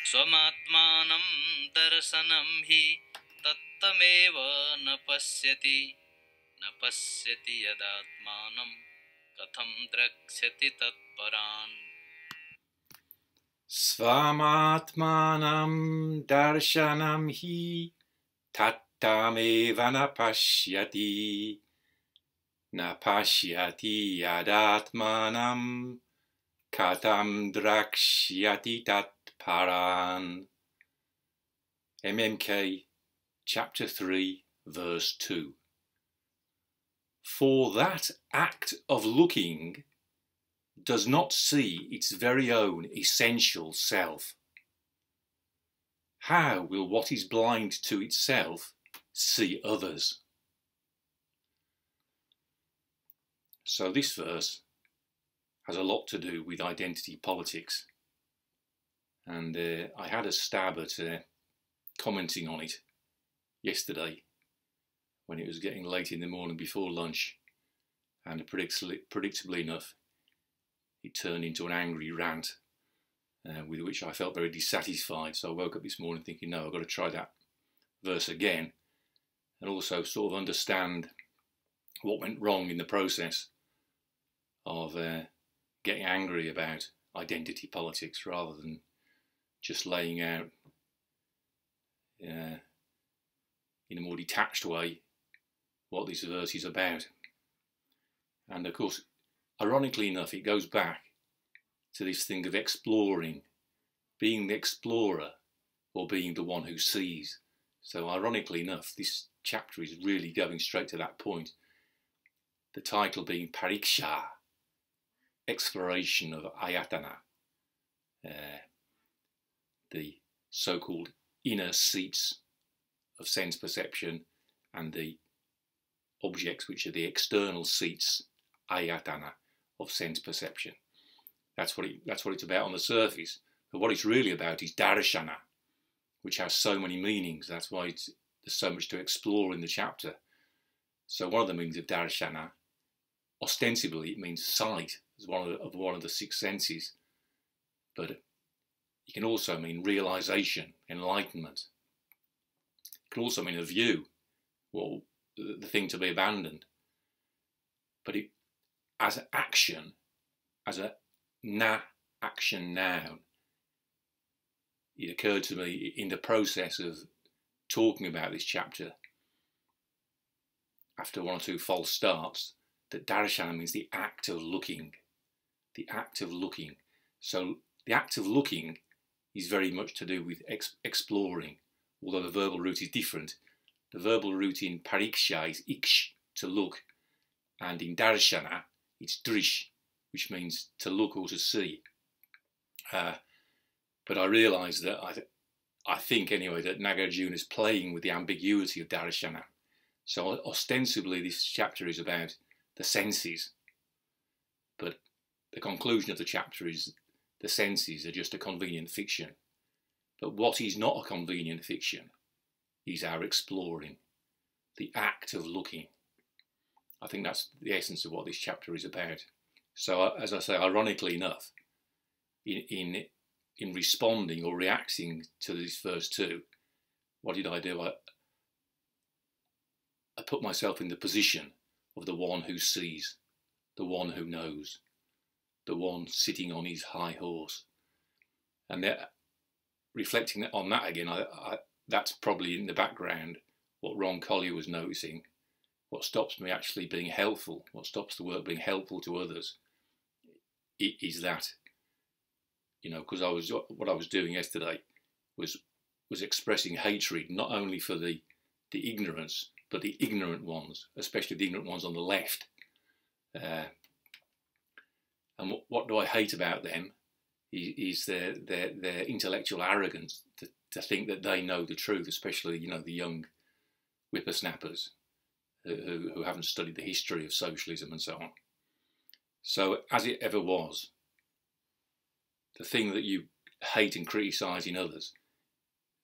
स्वमात्मानं दर्शनं हि तत्तमेव न पश्यति यदात्मानं कथं द्रक्ष्यति तत्परान् svam ātmānaṃ darśanaṃ hi tattameva na paśyati ātmānaṃ kathaṃ drakṣyati parān. MMK chapter 3 verse 2. For that act of looking does not see its very own essential self. How will what is blind to itself see others? So this verse has a lot to do with identity politics, and I had a stab at commenting on it yesterday when it was getting late in the morning before lunch, and predictably enough it turned into an angry rant with which I felt very dissatisfied. So I woke up this morning thinking, no, I've got to try that verse again and also sort of understand what went wrong in the process of getting angry about identity politics, rather than just laying out in a more detached way what this verse is about. And of course, ironically enough, it goes back to this thing of exploring, being the explorer or being the one who sees. So ironically enough, this chapter is really going straight to that point. The title being Pariksha, exploration of ātmānaṃ, the so-called inner seats of sense perception, and the objects which are the external seats, ātmānaṃ, of sense perception. That's what it's about on the surface. But what it's really about is darśanaṃ, which has so many meanings. That's why there's so much to explore in the chapter. So one of the meanings of darśanaṃ, ostensibly, it means sight, as one of the six senses, but it can also mean realization, enlightenment. It can also mean a view, well, the thing to be abandoned. But it, as an action, as a action noun, it occurred to me in the process of talking about this chapter, after one or two false starts, that darśanaṃ means the act of looking. The act of looking. So the act of looking is very much to do with exploring, although the verbal root is different. The verbal root in pariksha is iksh, to look, and in darśanaṃ it's drish, which means to look or to see. But I realise that I think anyway that Nagarjuna is playing with the ambiguity of darśanaṃ. So ostensibly this chapter is about the senses, but the conclusion of the chapter is the senses are just a convenient fiction. But what is not a convenient fiction is our exploring, the act of looking. I think that's the essence of what this chapter is about. So, as I say, ironically enough, in responding or reacting to this verse 2, what did I do? I put myself in the position of the one who sees, the one who knows, the one sitting on his high horse. And reflecting on that again, that's probably in the background what Ron Collier was noticing. What stops me actually being helpful, what stops the work being helpful to others, is that, because what I was doing yesterday was expressing hatred, not only for the ignorance, but the ignorant ones, especially the ignorant ones on the left. And what do I hate about them is their intellectual arrogance to think that they know the truth, especially the young whippersnappers who haven't studied the history of socialism and so on. So as it ever was, the thing that you hate and criticise in others,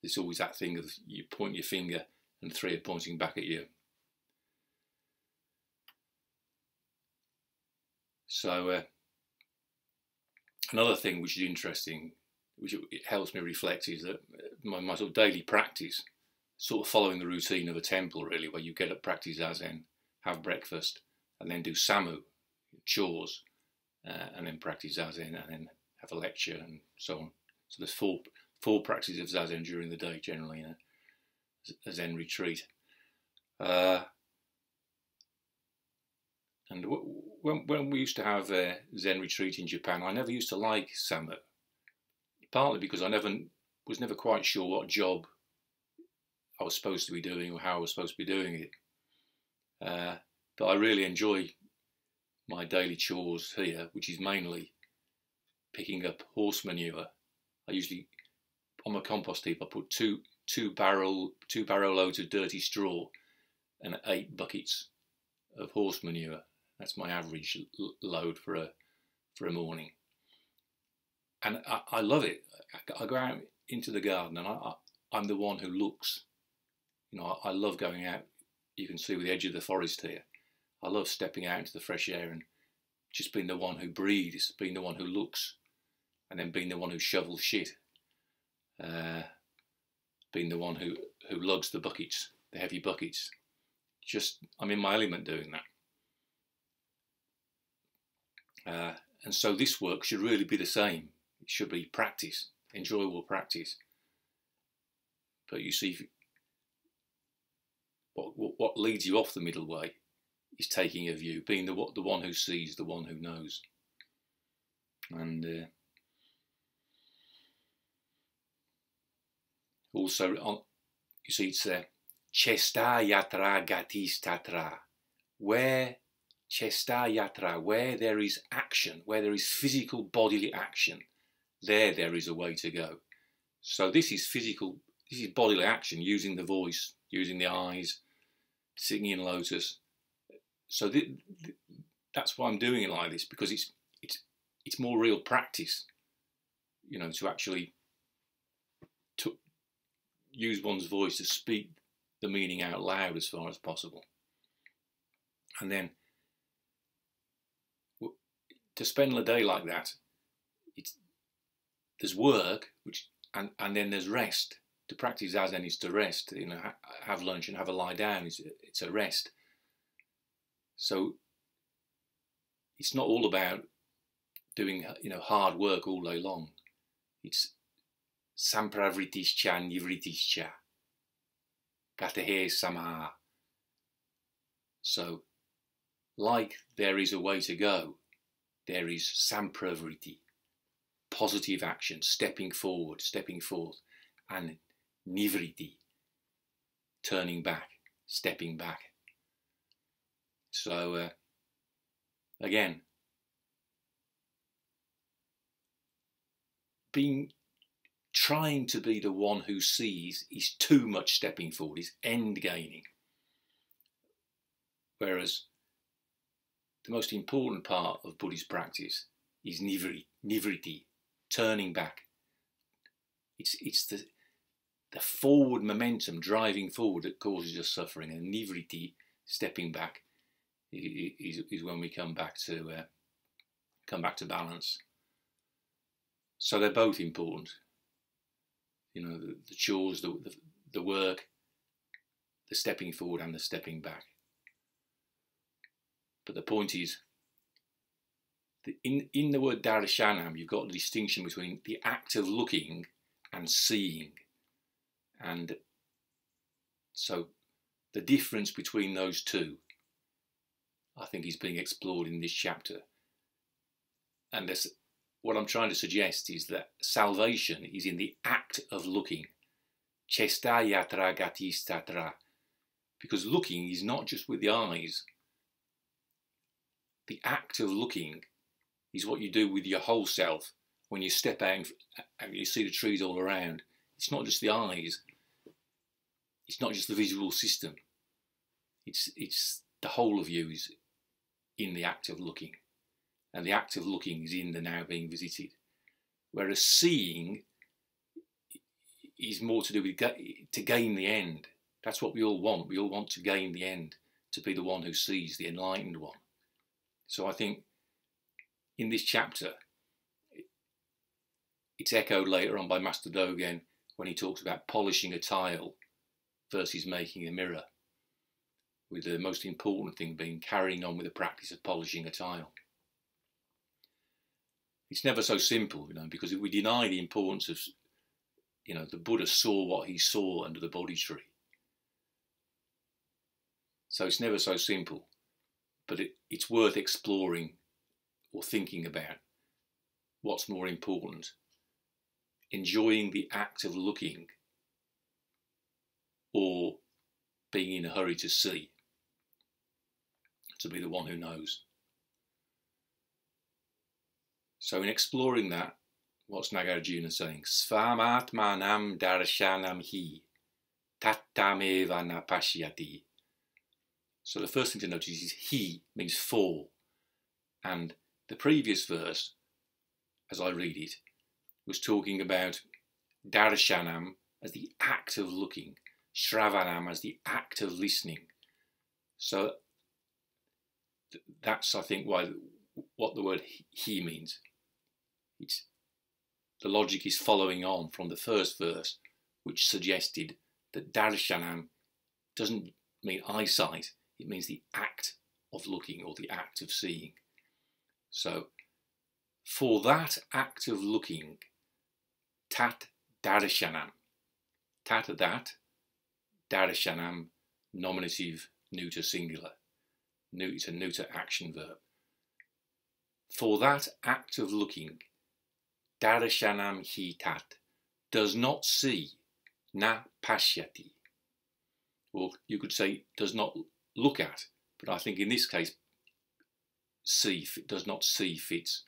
there's always that thing of you point your finger and three are pointing back at you. So another thing which is interesting which it helps me reflect, is that my sort of daily practice, sort of following the routine of a temple, really, where you get up, practice zazen, have breakfast, and then do samu, chores, and then practice zazen, and then have a lecture, and so on. So there's four practices of zazen during the day, generally, in a Zen retreat. And when we used to have a Zen retreat in Japan, I never used to like samu, partly because I was never quite sure what job I was supposed to be doing or how I was supposed to be doing it. But I really enjoy my daily chores here, which is mainly picking up horse manure. I usually, on my compost heap, I put two barrow loads of dirty straw and 8 buckets of horse manure. That's my average load for a morning, and I love it. I go out into the garden, and I'm the one who looks. You know, I love going out. You can see with the edge of the forest here. I love stepping out into the fresh air and just being the one who breathes, being the one who looks, and then being the one who shovels shit. Being the one who lugs the buckets, the heavy buckets. Just, I'm in my element doing that. And so this work should really be the same. It should be practice, enjoyable practice. But you see, what leads you off the middle way is taking a view, being the one who sees, the one who knows. And also, you see, it's chesta yatra gatis tatra, where chesta yatra, where there is action, where there is physical bodily action, there is a way to go. So this is physical, this is bodily action, using the voice, using the eyes, sitting in lotus. So that's why I'm doing it like this, because it's more real practice, you know, to actually use one's voice to speak the meaning out loud as far as possible. And then to spend a day like that, there's work, and then there's rest. To practice zazen is to rest, you know, have lunch and have a lie down. It's a rest. So it's not all about doing, you know, hard work all day long. It's sampravritischa nivritischa, kathaṃ samā. So, like there is a way to go, there is sampravriti, positive action, stepping forward, stepping forth, and nivriti, turning back, stepping back. So, again, trying to be the one who sees is too much stepping forward, is end gaining. Whereas the most important part of Buddhist practice is nivriti, turning back. It's the forward momentum, driving forward, that causes us suffering, and nivriti, stepping back, is when we come back to balance. So they're both important. You know, the chores, the work, the stepping forward and the stepping back. But the point is, in the word darśanaṃ, you've got the distinction between the act of looking and seeing. And so the difference between those two, I think, is being explored in this chapter. And what I'm trying to suggest is that salvation is in the act of looking. Chesta yatra gatis tatra. Because looking is not just with the eyes. The act of looking is what you do with your whole self. When you step out and you see the trees all around, it's not just the eyes. It's not just the visual system. It's the whole of you is in the act of looking. And the act of looking is in the now being visited. Whereas seeing is more to do with to gain the end. That's what we all want. We all want to gain the end, to be the one who sees, the enlightened one. So I think in this chapter, it's echoed later on by Master Dogen when he talks about polishing a tile versus making a mirror, with the most important thing being carrying on with the practice of polishing a tile. It's never so simple, because if we deny the importance of, the Buddha saw what he saw under the Bodhi tree. So it's never so simple, but it's worth exploring or thinking about what's more important. Enjoying the act of looking or being in a hurry to see, to be the one who knows. So in exploring that, what's Nagarjuna saying? Svam ātmānaṃ darśanaṃ hi kathaṃ na paśyati. So the first thing to notice is he means for. And the previous verse, as I read it, was talking about darśanaṃ as the act of looking, sravanam as the act of listening. So that's, I think, what the word he means. The logic is following on from the first verse, which suggested that darśanaṃ doesn't mean eyesight, it means the act of looking or the act of seeing. So, for that act of looking, tat darśanaṃ. Tat that, darśanaṃ, nominative, neuter, singular. It's a neuter action verb. For that act of looking, darśanaṃ hi tat, does not see, na paśyati. Or you could say does not look at, but I think in this case does not see fits.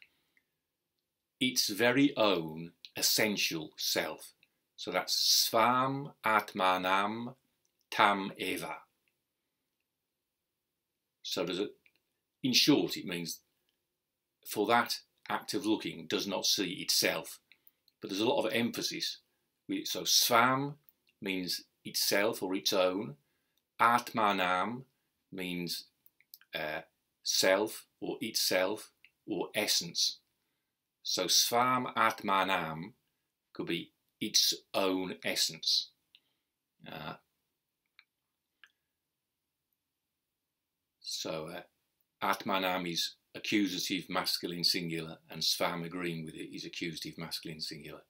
Its very own essential self. So that's svam ātmānaṃ tam eva. So in short, it means for that act of looking does not see itself. But there's a lot of emphasis. So svam means itself or its own. ātmānaṃ means self or itself or essence. So svam ātmānaṃ could be its own essence. ātmānaṃ is accusative masculine singular, and svam, agreeing with it, is accusative masculine singular.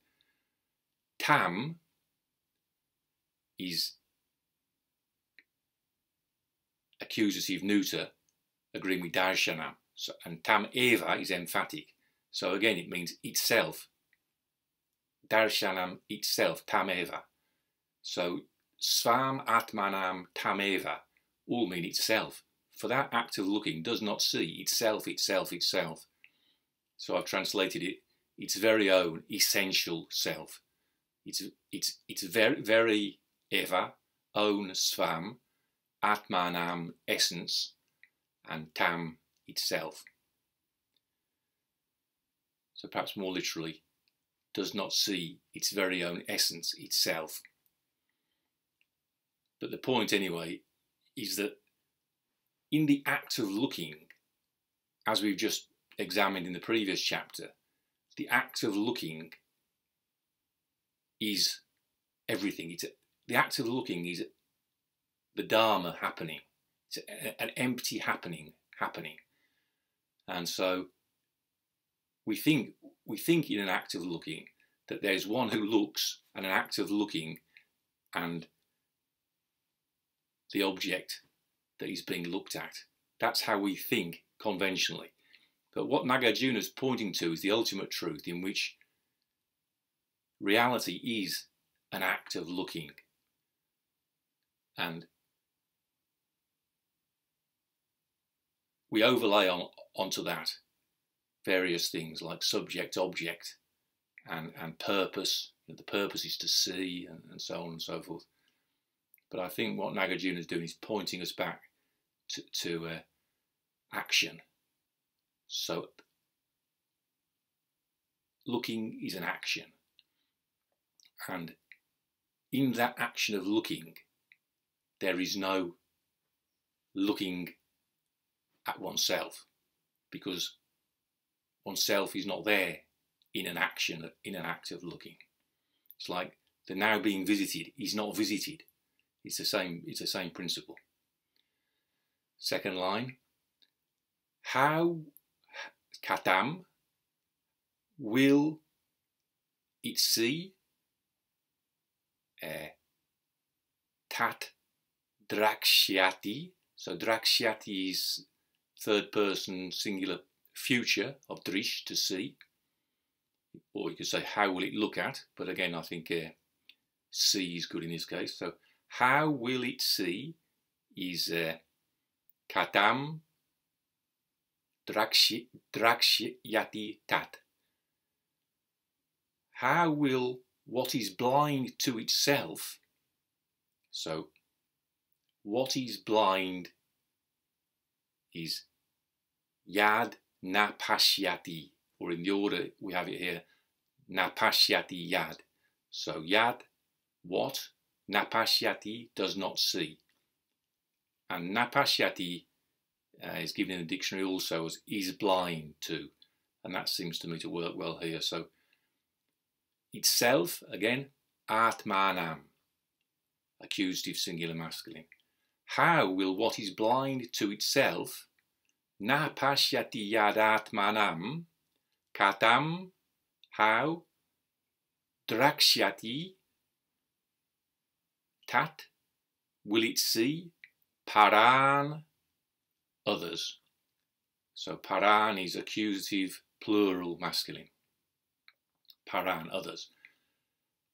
Tam is accusative neuter, agreeing with darśanaṃ. So, and tam eva is emphatic. So again, it means itself. Darśanaṃ, itself, tam eva. So svam ātmānaṃ tam eva all mean itself. For that act of looking does not see itself, itself, itself. So I've translated it, its very own essential self. It's very, very eva, own svam, ātmānaṃ, essence, and tam, itself. So perhaps more literally, does not see its very own essence, itself. But the point anyway is that in the act of looking, as we've just examined in the previous chapter, the act of looking is everything. The act of looking is the Dharma happening. It's an empty happening. And so we think in an act of looking that there's one who looks, and an act of looking and the object that is being looked at. That's how we think conventionally. But what Nagarjuna is pointing to is the ultimate truth, in which reality is an act of looking. And we overlay onto that various things like subject, object, and purpose. The purpose is to see, and so on and so forth. But I think what Nagarjuna is doing is pointing us back to action. So looking is an action, and in that action of looking, there is no looking at oneself, because oneself is not there in an action, in an act of looking. It's like the now being visited is not visited. It's the same principle. Second line, how, kathaṃ, will it see tat drakṣyati. So drakṣyati is third person singular future of drish, to see. Or you could say, how will it look at? But again, I think see is good in this case. So how will it see is kathaṃ drakṣyati tat. How will what is blind to itself, so what is blind is yad na paśyati, or in the order we have it here, na paśyati yad. So yad, what, na paśyati, does not see. And na paśyati is given in the dictionary also as is blind to, and that seems to me to work well here. So itself, again, ātmānaṃ, accusative singular masculine. How will what is blind to itself, na paśyati yad ātmānaṃ, kathaṃ, how, drakṣyati, tat, will it see, parān, others. So parān is accusative plural masculine. Parān, others.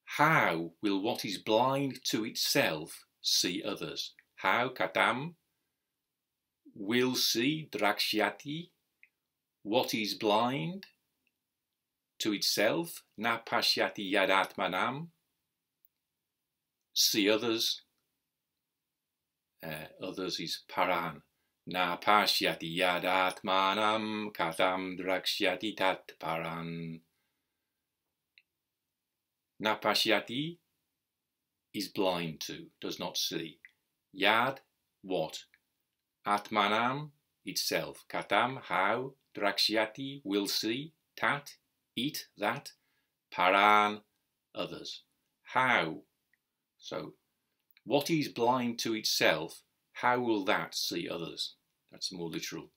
How will what is blind to itself see others? How, kathaṃ, will see, drakṣyati, what is blind to itself, na paśyati yad ātmānaṃ, see others. Others is parān. Na paśyati yad ātmānaṃ, kathaṃ drakṣyati tat parān. Na paśyati is blind to, does not see. Yad, what? ātmānaṃ, itself. Kathaṃ, how? Drakṣyati, will see. Tat, it, that. Parān, others. How? So, what is blind to itself, how will that see others? That's more literal.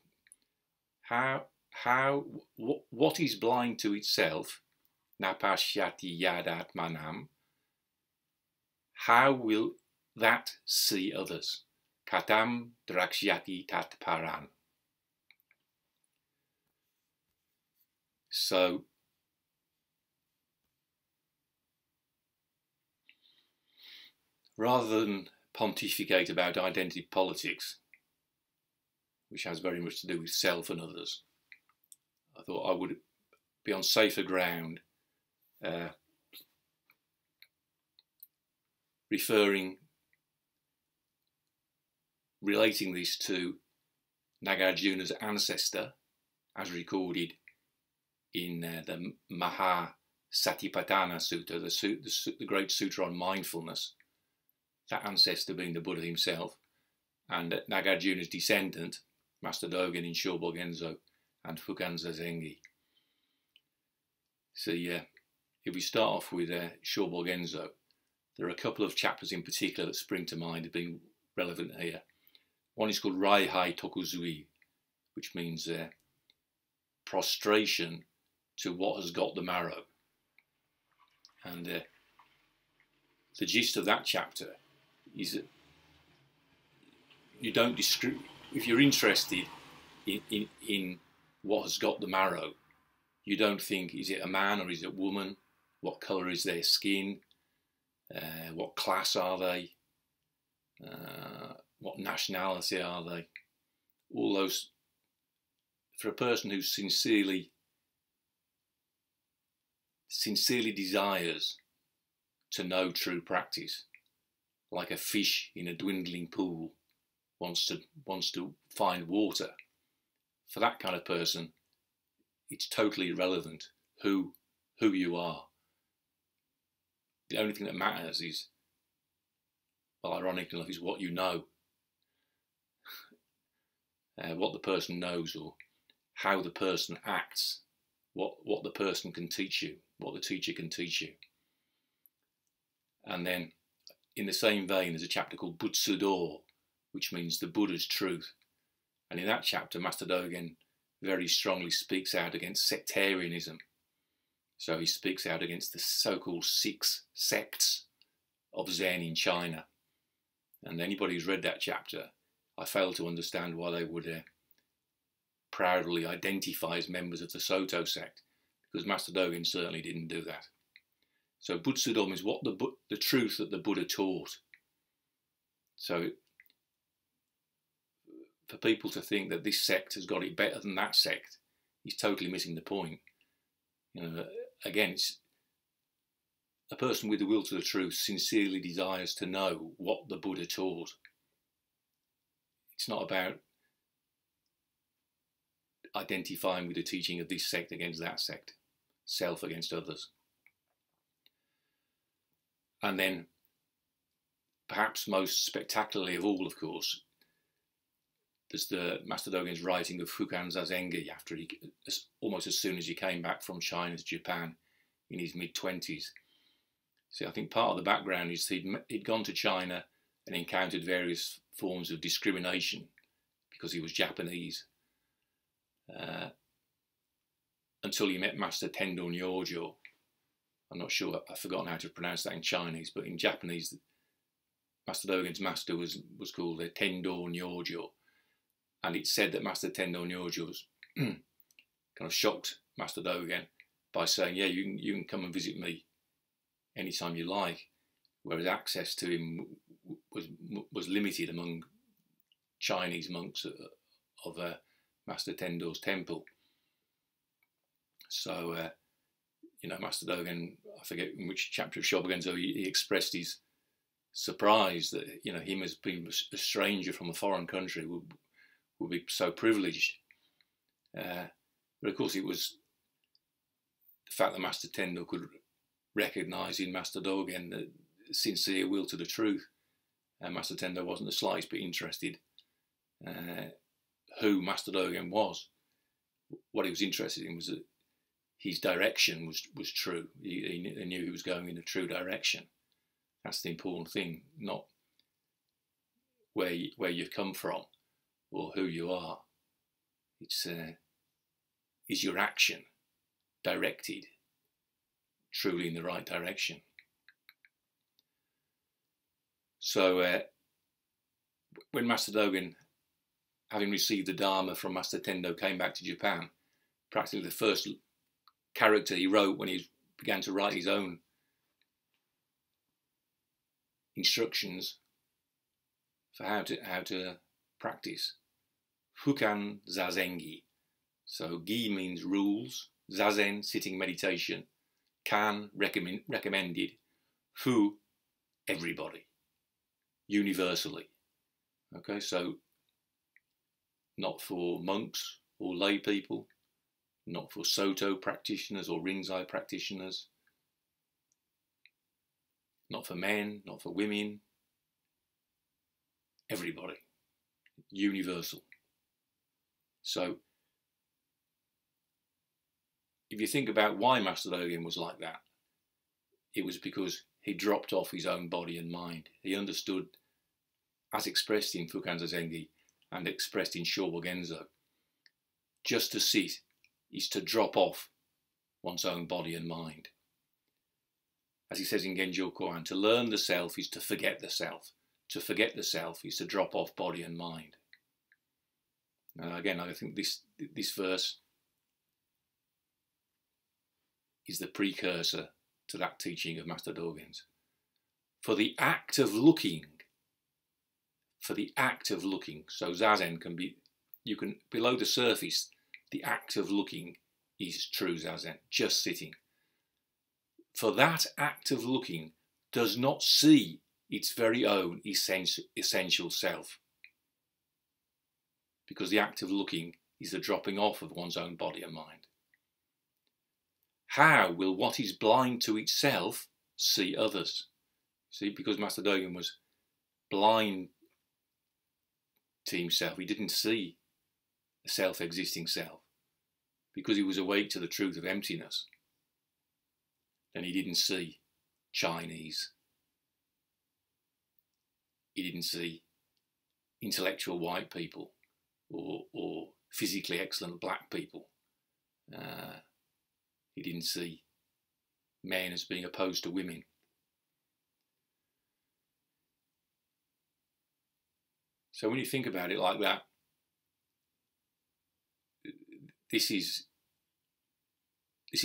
What is blind to itself, na paśyati yad ātmānaṃ, how will that see others? Kathaṃ drakṣyati tat parān. So, rather than pontificate about identity politics, which has very much to do with self and others, I thought I would be on safer ground relating this to Nagarjuna's ancestor, as recorded in the Satipatthana Sutta, the great sutra on mindfulness, that ancestor being the Buddha himself, and Nagarjuna's descendant, Master Dogen in Shobogenzo and Fukan Zazengi. So if we start off with Shobogenzo, there are a couple of chapters in particular that spring to mind as being relevant here. One is called Raihai Tokuzui, which means prostration to what has got the marrow. And the gist of that chapter is that you don't if you're interested in what has got the marrow, you don't think, is it a man or is it a woman? What colour is their skin? What class are they? What nationality are they? All those, for a person who sincerely desires to know true practice, like a fish in a dwindling pool wants to find water. For that kind of person, it's totally irrelevant who you are. The only thing that matters is, well, ironically enough, is what you know, what the person knows, or how the person acts what the person can teach you, what the teacher can teach you. And then in the same vein, there's a chapter called Butsudo, which means the Buddha's truth. And in that chapter, Master Dogen very strongly speaks out against sectarianism. So he speaks out against the so-called 6 sects of Zen in China. And anybody who's read that chapter, I fail to understand why they would proudly identify as members of the Soto sect, because Master Dogen certainly didn't do that. So Butsudo is what the truth that the Buddha taught. So for people to think that this sect has got it better than that sect, he's totally missing the point. You know, again, it's a person with the will to the truth sincerely desires to know what the Buddha taught. It's not about identifying with the teaching of this sect against that sect, self against others. And then, perhaps most spectacularly of all, of course, there's the Master Dogen's writing of Fukan Zazengi after he, almost as soon as he came back from China to Japan in his mid-20s. See, I think part of the background is he'd gone to China and encountered various forms of discrimination because he was Japanese. Until he met Master Tendo Nyojo. I'm not sure, I've forgotten how to pronounce that in Chinese, but in Japanese, Master Dogen's master was called Tendo Nyojo. And it's said that Master Tendo Nyojo kind of shocked Master Dogen by saying, yeah, you can come and visit me anytime you like, whereas access to him was limited among Chinese monks of Master Tendo's temple. So, you know, Master Dogen, I forget in which chapter of Shobogenzo, he expressed his surprise that, you know, him as being a stranger from a foreign country would be so privileged. But of course, it was the fact that Master Tendo could recognise in Master Dogen the sincere will to the truth. Master Tendo wasn't the slightest bit interested who Master Dogen was. What he was interested in was that his direction was true. He knew he was going in a true direction. That's the important thing, not where you've come from or who you are. It's is your action directed truly in the right direction? So when Master Dogen, having received the Dharma from Master Tendo, came back to Japan, practically the first character he wrote when he began to write his own instructions for how to practice. Fukan Zazengi. So gi means rules, zazen, sitting meditation, kan, recommended, fu, everybody, universally. Okay, so not for monks or lay people, not for Soto practitioners or Rinzai practitioners, not for men, not for women, everybody, universal. So if you think about why Master Dogen was like that, it was because he dropped off his own body and mind. He understood, as expressed in Fukan Zazengi and expressed in Shobogenzo, just to sit is to drop off one's own body and mind. As he says in Genjo Koan, to learn the self is to forget the self. To forget the self is to drop off body and mind. Now again, I think this verse is the precursor to that teaching of Master Dogen's. For the act of looking, so Zazen can be, you can, below the surface, the act of looking is true Zazen, just sitting. For that act of looking does not see its very own essential self. Because the act of looking is the dropping off of one's own body and mind. How will what is blind to itself see others? See, because Master Dogen was blind to himself, he didn't see a self-existing self. because he was awake to the truth of emptiness, then he didn't see Chinese. He didn't see intellectual white people or physically excellent black people. He didn't see men as being opposed to women. So when you think about it like that, this is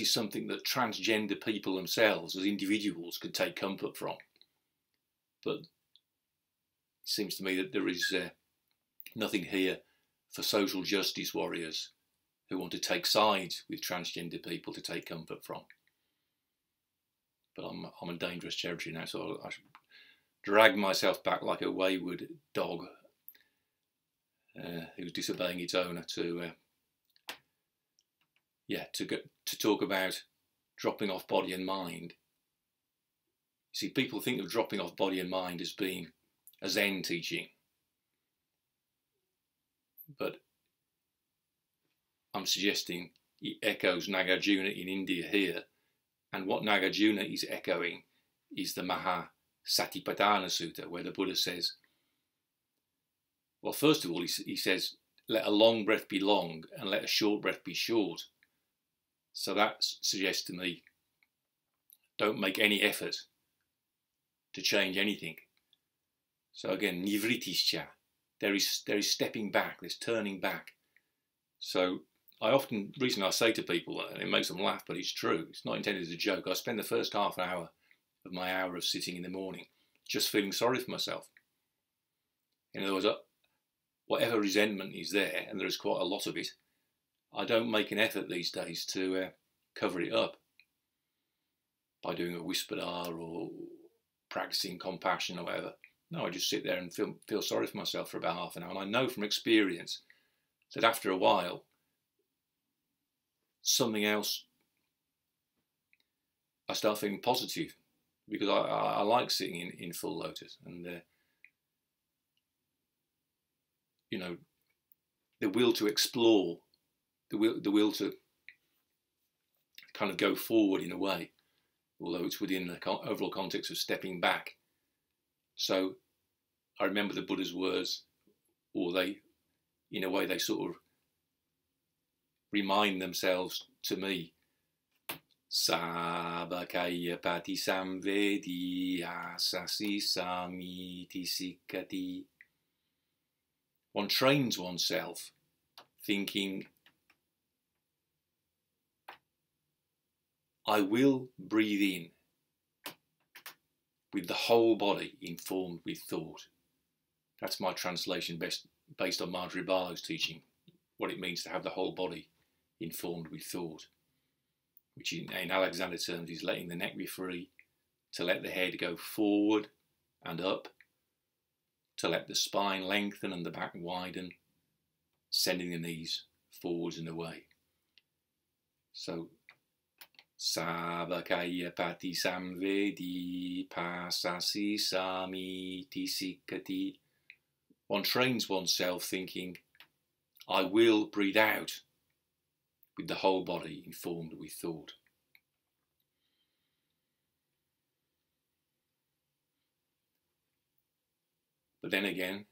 something that transgender people themselves as individuals could take comfort from. But it seems to me that there is nothing here for social justice warriors who want to take sides with transgender people to take comfort from. But I'm a dangerous territory now, so I should drag myself back like a wayward dog who's disobeying its owner to talk about dropping off body and mind. See, people think of dropping off body and mind as being a Zen teaching, but I'm suggesting it echoes Nagarjuna in India here, and what Nagarjuna is echoing is the Satipatthana Sutta, where the Buddha says, well, first of all, he says, let a long breath be long and let a short breath be short. So that suggests to me, don't make any effort to change anything. So again, nivritischa, there is stepping back, there's turning back. So reason I say to people, and it makes them laugh, but it's true, it's not intended as a joke, I spend the first half hour of my hour of sitting in the morning just feeling sorry for myself. In other words, whatever resentment is there, and there is quite a lot of it, I don't make an effort these days to cover it up by doing a whispered R or practicing compassion or whatever. No, I just sit there and feel sorry for myself for about half an hour. And I know from experience that after a while, something else, I start feeling positive, because I like sitting in full lotus, and you know, the will to explore, the will to kind of go forward in a way, although it's within the overall context of stepping back. So I remember the Buddha's words, or in a way, they sort of remind themselves to me. Sabakaya pati samvedi asasi samiti sikkati. One trains oneself thinking, I will breathe in with the whole body informed with thought. That's my translation based on Marjorie Barlow's teaching, what it means to have the whole body informed with thought, which in Alexander terms is letting the neck be free, to let the head go forward and up, to let the spine lengthen and the back widen, sending the knees forwards and away. So, Sabakaya pati samvedi pasasi samiti sikkati. One trains oneself thinking, I will breathe out with the whole body informed with thought. But then again,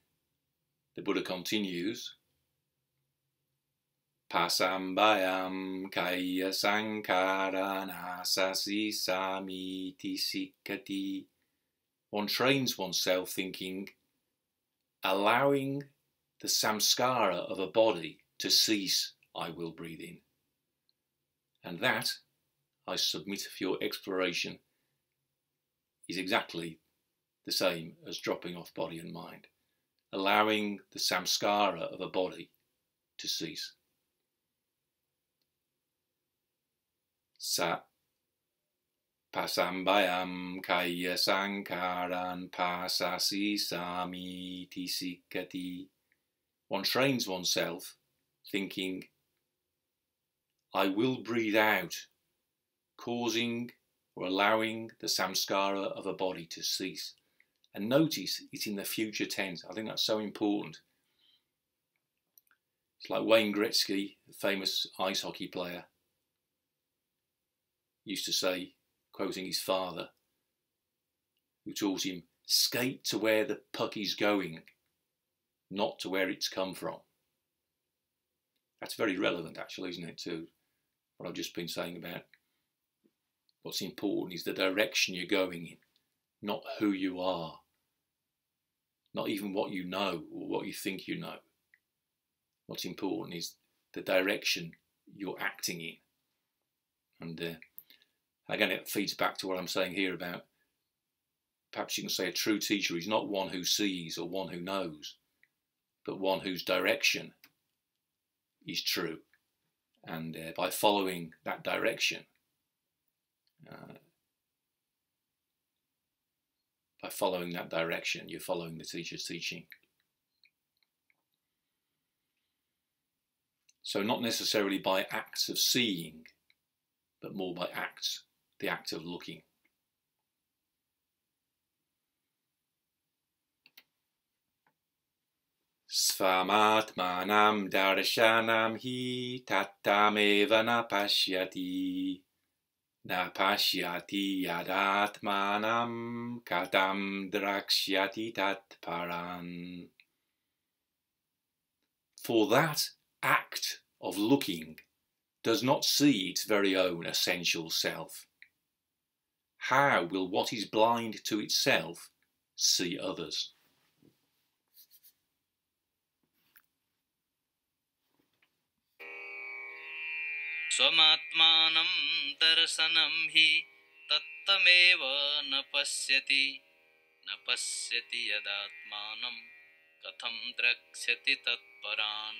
the Buddha continues, Pasambayam kaya sankara nasasi samiti sikkati. One trains oneself thinking, allowing the samskara of a body to cease, I will breathe in. And that, I submit for your exploration, is exactly the same as dropping off body and mind, allowing the samskara of a body to cease. Sa pasambayam kaya sankaran pasasi samiti sikkati. One trains oneself thinking, I will breathe out, causing or allowing the samskara of a body to cease. And notice it's in the future tense. I think that's so important. It's like Wayne Gretzky, the famous ice hockey player, used to say, quoting his father, who taught him, skate to where the puck is going, not to where it's come from. That's very relevant, actually, isn't it, to what I've just been saying about what's important is the direction you're going in, not who you are, not even what you know or what you think you know. What's important is the direction you're acting in. And again, it feeds back to what I'm saying here about, perhaps you can say a true teacher is not one who sees or one who knows, but one whose direction is true. And by following that direction, you're following the teacher's teaching. So not necessarily by acts of seeing, but more by acts, the act of looking. Svam ātmānaṃ darśanaṃ hi tattameva na paśyati. Na paśyati yad ātmānaṃ kathaṃ drakṣyati parān. For that act of looking does not see its very own essential self. How will what is blind to itself see others? स्वमात्मानं दर्शनं हि तत्तमेव न पश्यति यदात्मानं कथं द्रक्ष्यति तत् parān.